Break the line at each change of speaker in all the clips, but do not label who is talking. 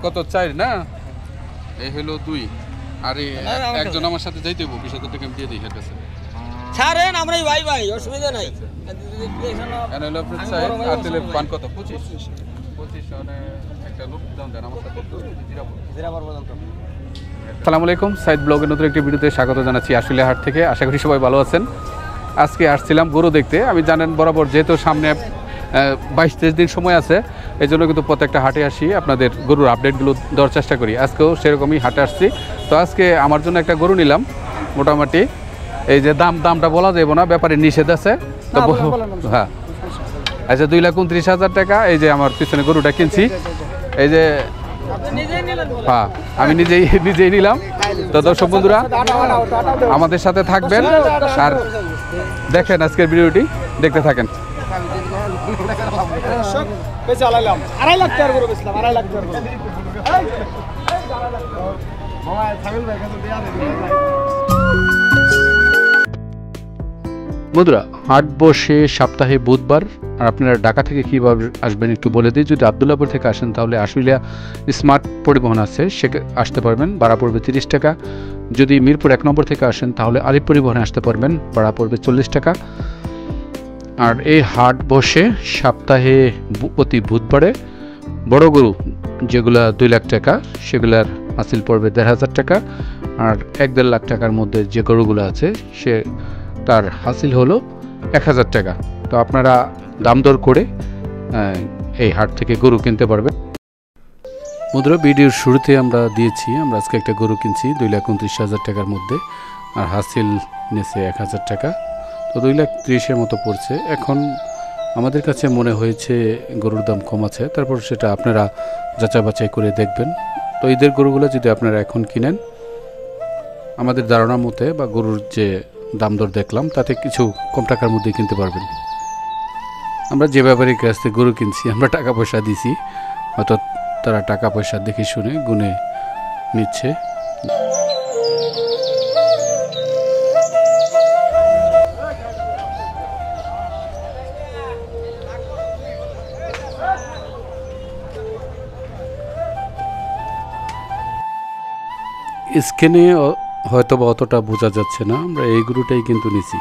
কত 4 না এই হলো 2 আর একজন আমার সাথে যাইতে হবে 20,000 টাকা আমি দিয়ে দিই এর কাছে
ছাড়েন আমরাই ভাই ভাই অসুবিধা নাই
এনে হলো আপনার চাই আর তেলে পান কত 25 মানে একটা লোক দাম দেন আমার সাথে জিরাবর পর্যন্ত। আসসালামু আলাইকুম, সাইদ ব্লগের নতুন একটি ভিডিওতে স্বাগত জানাচ্ছি আশুলিয়া হাট থেকে। আশা করি সবাই ভালো আছেন। আজকে আসছিলাম গরু দেখতে। আমি জানেন বরাবর যেহেতু সামনে 22-23 দিন সময় আছে, এই জন্য কিন্তু প্রত্যেকটা হাটে আসি আপনাদের গরুর আপডেটগুলো দেওয়ার চেষ্টা করি। আজকেও সেরকমই হাটে আসছি। তো আজকে আমার জন্য একটা গরু নিলাম। মোটামুটি এই যে দামটা বলা যাবে না, ব্যাপারে নিষেধ আছে। তো হ্যাঁ, আচ্ছা 2,29,000 টাকা। এই যে আমার পিছনে গরুটা কিনছি, এই যে হ্যাঁ আমি নিজেই নিলাম। তো দর্শক বন্ধুরা আমাদের সাথে থাকবেন আর দেখেন আজকের ভিডিওটি দেখতে থাকেন। বন্ধুরা হাট বসে সপ্তাহে বুধবার। আর আপনারা ঢাকা থেকে কীভাবে আসবেন একটু বলে দিই। যদি আবদুল্লাপুর থেকে আসেন তাহলে আশুলিয়া স্মার্ট পরিবহন আছে, সে আসতে পারবেন, ভাড়া পড়বে 30 টাকা। যদি মিরপুর 1 নম্বর থেকে আসেন তাহলে আলিপ পরিবহনে আসতে পারবেন, ভাড়া পড়বে 40 টাকা। আর এই হাট বসে সপ্তাহে প্রতি বুধবারে। বড় গরু যেগুলা 2 লাখ টাকা সেগুলার হাসিল পড়বে 1,500 টাকা। আর 1-1.5 লাখ টাকার মধ্যে যে গরুগুলো আছে সে তার হাসিল হলো 1,000 টাকা। তো আপনারা দাম দর করে এই হাট থেকে গরু কিনতে পারবেন। বন্ধুরা ভিডিওর শুরুতে আমরা দিয়েছি, আমরা আজকে একটা গরু কিনছি 2,29,000 টাকার মধ্যে, আর হাসিল নেছে 1,000 টাকা। তো 2,30,000-এর মতো পড়ছে। এখন আমাদের কাছে মনে হয়েছে গরুর দাম কম আছে, তারপর সেটা আপনারা যাচাই বাছাই করে দেখবেন। তো ঈদের গরুগুলো যদি আপনারা এখন কিনেন আমাদের ধারণা মতে বা গরুর যে দাম দর দেখলাম তাতে কিছু কম টাকার মধ্যে কিনতে পারবেন। আমরা যে ব্যাপারীর কাছ থেকে গরু কিনছি আমরা টাকা পয়সা দিছি, হয়তো তারা টাকা পয়সা দেখে শুনে গুনে নিচ্ছে। স্ক্যানে হয়তো বা অতটা বোঝা যাচ্ছে না, আমরা এই গরুটাই কিন্তু নিছি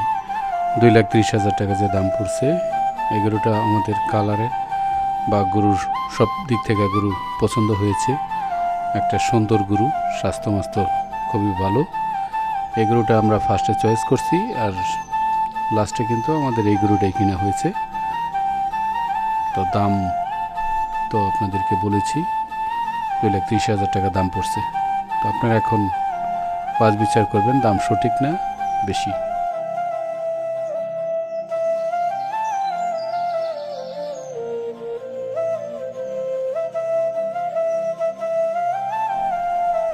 2,30,000 টাকা যে দাম পড়ছে। এই গরুটা আমাদের কালারে বা গরুর সব দিক থেকে গরু পছন্দ হয়েছে। একটা সুন্দর গরু, স্বাস্থ্য খুবই ভালো। এই গরুটা আমরা ফার্স্টে চয়েস করছি আর লাস্টে কিন্তু আমাদের এই গরুটাই কিনা হয়েছে। তো দাম তো আপনাদেরকে বলেছি 2,30,000 টাকা দাম পড়ছে। তো আপনারা এখন বাছ বিচার করবেন দাম সঠিক না বেশি।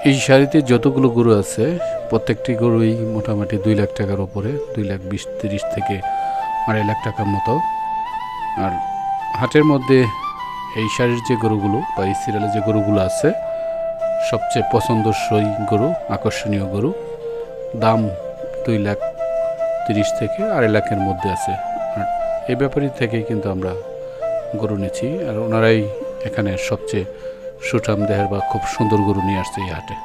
এই শাড়িতে যতগুলো গরু আছে প্রত্যেকটি গরুই মোটামুটি 2 লাখ টাকার ওপরে, 2,20,30 থেকে 2.5 লাখ টাকার মতো। আর হাটের মধ্যে এই শাড়ির যে গরুগুলো বা এই সিরিয়ালের যে গরুগুলো আছে সবচেয়ে পছন্দসই গরু, আকর্ষণীয় গরু, দাম 2,30,000 থেকে 2.5 লাখের মধ্যে আছে। আর এই ব্যাপারই থেকেই কিন্তু আমরা গরু নিচ্ছি। আর ওনারাই এখানে সবচেয়ে সুঠাম দেহের বা খুব সুন্দর গরু নিয়ে আসছে এই হাটে।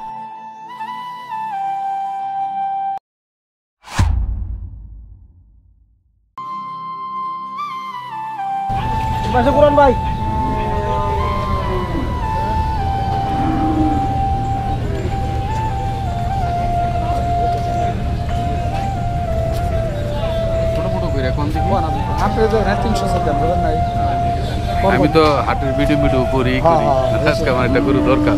ভাই আমি তো হাটের ভিডিও করি, আজকে আমার একটা গরু দরকার।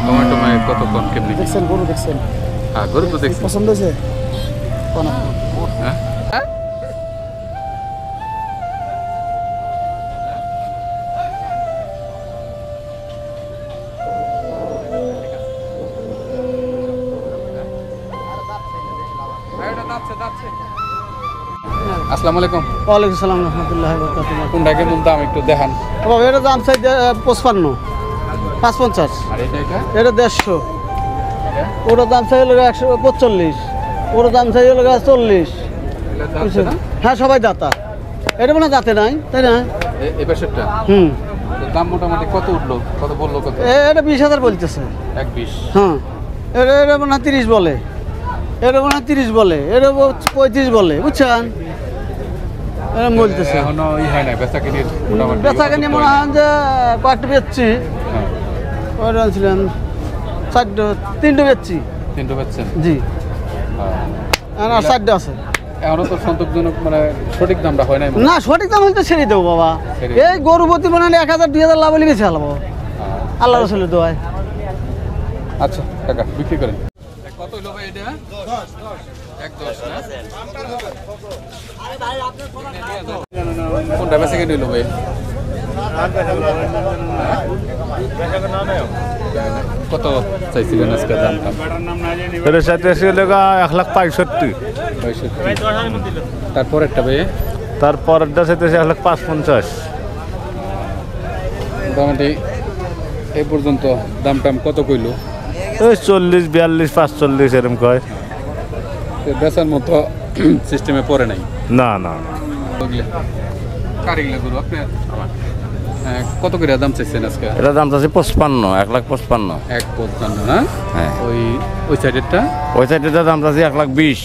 টমেটো কতক্ষণ কেমনি দেখছেন গরু? দেখছেন? হ্যাঁ গরু তো দেখছি, পছন্দ হয়েছে। আসসালামু আলাইকুম। ওয়ালাইকুম আসসালাম রাহমাতুল্লাহি ওয়া বারাকাতুহু। কোনটা কেমন দাম একটু দেখান। বাবা এর দাম চাই 55, 550। আর এটা 150। ওর দাম চাই হলো 145, ওর দাম চাই হলো 40। হ্যাঁ সবাই দাতা।
এটা মানে যাতে নাই তাই না?
এই পাশেরটা দাম মোটামুটি কত উঠলো, কত বললো, কত?
এটা 20,000 বলতেছে।
1.20?
হ্যাঁ, এটা মানে 30 বলে, এটা মানে 30 বলে, এটা 35 বলে, বুঝছেন? এরকম বলতেছে।
এখনো হয় না বেচা কিনির? মোটামুটি
বেচা কিনি মনে হয় যে কয়েকটা বেচছি, ওইটা ছিলেন 3টে বেচছি।
3টে বেচছেন?
জি, আর 4টে আছে।
এখনো তো সন্তোষজনক মানে সঠিক দামটা হয় নাই?
না, সঠিক দাম হলে তো ছেড়ে দেবো বাবা। এই গরু প্রতি মানে 1,000-2,000 লাভ হলে বেশি হালাবো, আল্লাহ রসুলের দোয়ায়।
আচ্ছা কাকা, বিক্রি করেন। কত হলো ভাই এটা? 1.10 না? কোনটা বেচা কিনে হলো ভাই? কত চাইছিলেন আজকে দামটা?
এটা চাইতেছি 1,65,000।
তারপরেরটা ভাই?
তারপরেরটা চাইতেছি 1,50,000।
মোটামুটি এই পর্যন্ত দাম টাম কত কইলো?
ওই 40, 42, 45 এরকম কয়।
বেচার মতো সিস্টেমে পড়ে নাই?
না না,
কারিগলা গরু আপনার? কত করে দাম চাইছেন আজকে?
এটা দাম চাচ্ছি 55, 1,55,000।
1.55 না?
হ্যাঁ।
ওই সাইডেরটা?
ওই সাইডের দাম চাচ্ছি 1,20,000।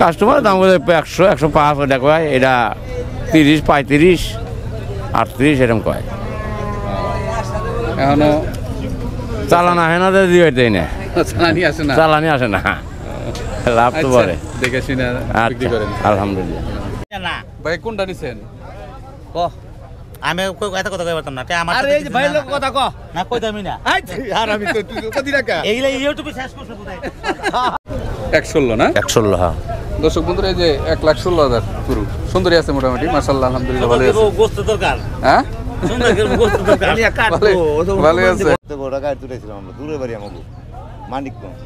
কাস্টমারের দাম করে 100, 105 ওটা কয়। এটা 30, 35, 38 এরকম কয়।
এখনো
চালান আসে না, দেয় না।
চালানি আসে না?
চালানি আসে না, লাভ তো বলে।
দেখে শুনে বিক্রি করেন?
আলহামদুলিল্লাহ।
ভাই কোনটা নিছেন?
আমি এত কথা কই পারতাম না। আমার
আরে এই যে ভাই লোক কথা ক
না কইতামই না।
আর আমি তো তুই কদি রাখা
এইগুলা ইউটিউবে শেষ করছে বোধহয়।
116 না?
116, হ্যাঁ।
দর্শক বন্ধুরা, এই যে 1,16,000 গরু সুন্দরী আছে মোটামুটি, মাশাআল্লাহ, আলহামদুলিল্লাহ ভালো আছে।
গোস্ত দরকার,
হ্যাঁ,
সুন্দর করে গোস্ত দরকার। আমি কাটবো,
ভালো আছে।
বড় গাড়ি তুলেছিলাম আমরা, দূরে বাড়ি আমাকে মানিকগঞ্জ।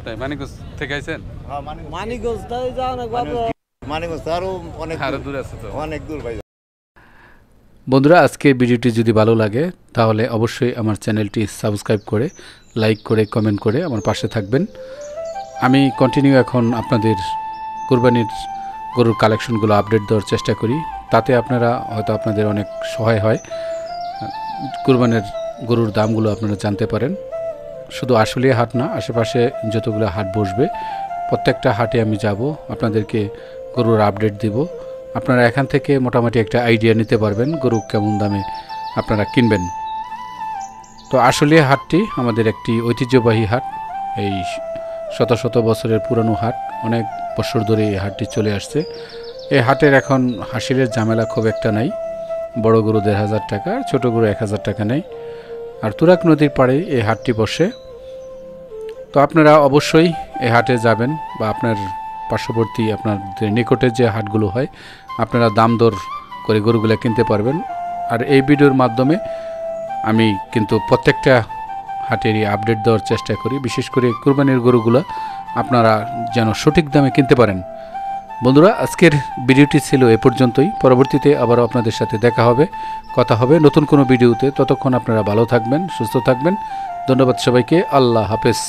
তাই মানিকগঞ্জ থেকে আইছেন?
হ্যাঁ,
মানিকগঞ্জ তাই যাও না বাবা,
মানিকগঞ্জ আরো
আরো দূর আছে তো,
অনেক দূর ভাই।
বন্ধুরা, আজকের ভিডিওটি যদি ভালো লাগে তাহলে অবশ্যই আমার চ্যানেলটি সাবস্ক্রাইব করে, লাইক করে, কমেন্ট করে আমার পাশে থাকবেন। আমি কন্টিনিউ এখন আপনাদের কুরবানির গরুর কালেকশনগুলো আপডেট দেওয়ার চেষ্টা করি, তাতে আপনারা হয়তো আপনাদের অনেক সহায় হয়, কুরবানির গরুর দামগুলো আপনারা জানতে পারেন। শুধু আশুলিয়া হাট না, আশেপাশে যতগুলো হাট বসবে প্রত্যেকটা হাটে আমি যাব, আপনাদেরকে গরুর আপডেট দিব। আপনারা এখান থেকে মোটামুটি একটা আইডিয়া নিতে পারবেন গরু কেমন দামে আপনারা কিনবেন। তো আশুলিয়া হাটটি আমাদের একটি ঐতিহ্যবাহী হাট, এই শত শত বছরের পুরনো হাট, অনেক বছর ধরে এই হাটটি চলে আসছে। এই হাটের এখন হাসিলের ঝামেলা খুব একটা নাই, বড় গরু 1,500 টাকা আর ছোটো গরু 1,000 টাকা নেই। আর তুরাগ নদীর পাড়ে এই হাটটি বসে। তো আপনারা অবশ্যই এই হাটে যাবেন, বা আপনার পার্শ্ববর্তী আপনাদের নিকটে যে হাটগুলো হয় আপনারা দাম দর করে গরুগুলো কিনতে পারবেন। আর এই ভিডিওর মাধ্যমে আমি কিন্তু প্রত্যেকটা হাটেরই আপডেট দেওয়ার চেষ্টা করি, বিশেষ করে কুরবানির গরুগুলো আপনারা যেন সঠিক দামে কিনতে পারেন। বন্ধুরা, আজকের ভিডিওটি ছিল এ পর্যন্তই। পরবর্তীতে আবারও আপনাদের সাথে দেখা হবে, কথা হবে নতুন কোনো ভিডিওতে। ততক্ষণ আপনারা ভালো থাকবেন, সুস্থ থাকবেন। ধন্যবাদ সবাইকে। আল্লাহ হাফেজ।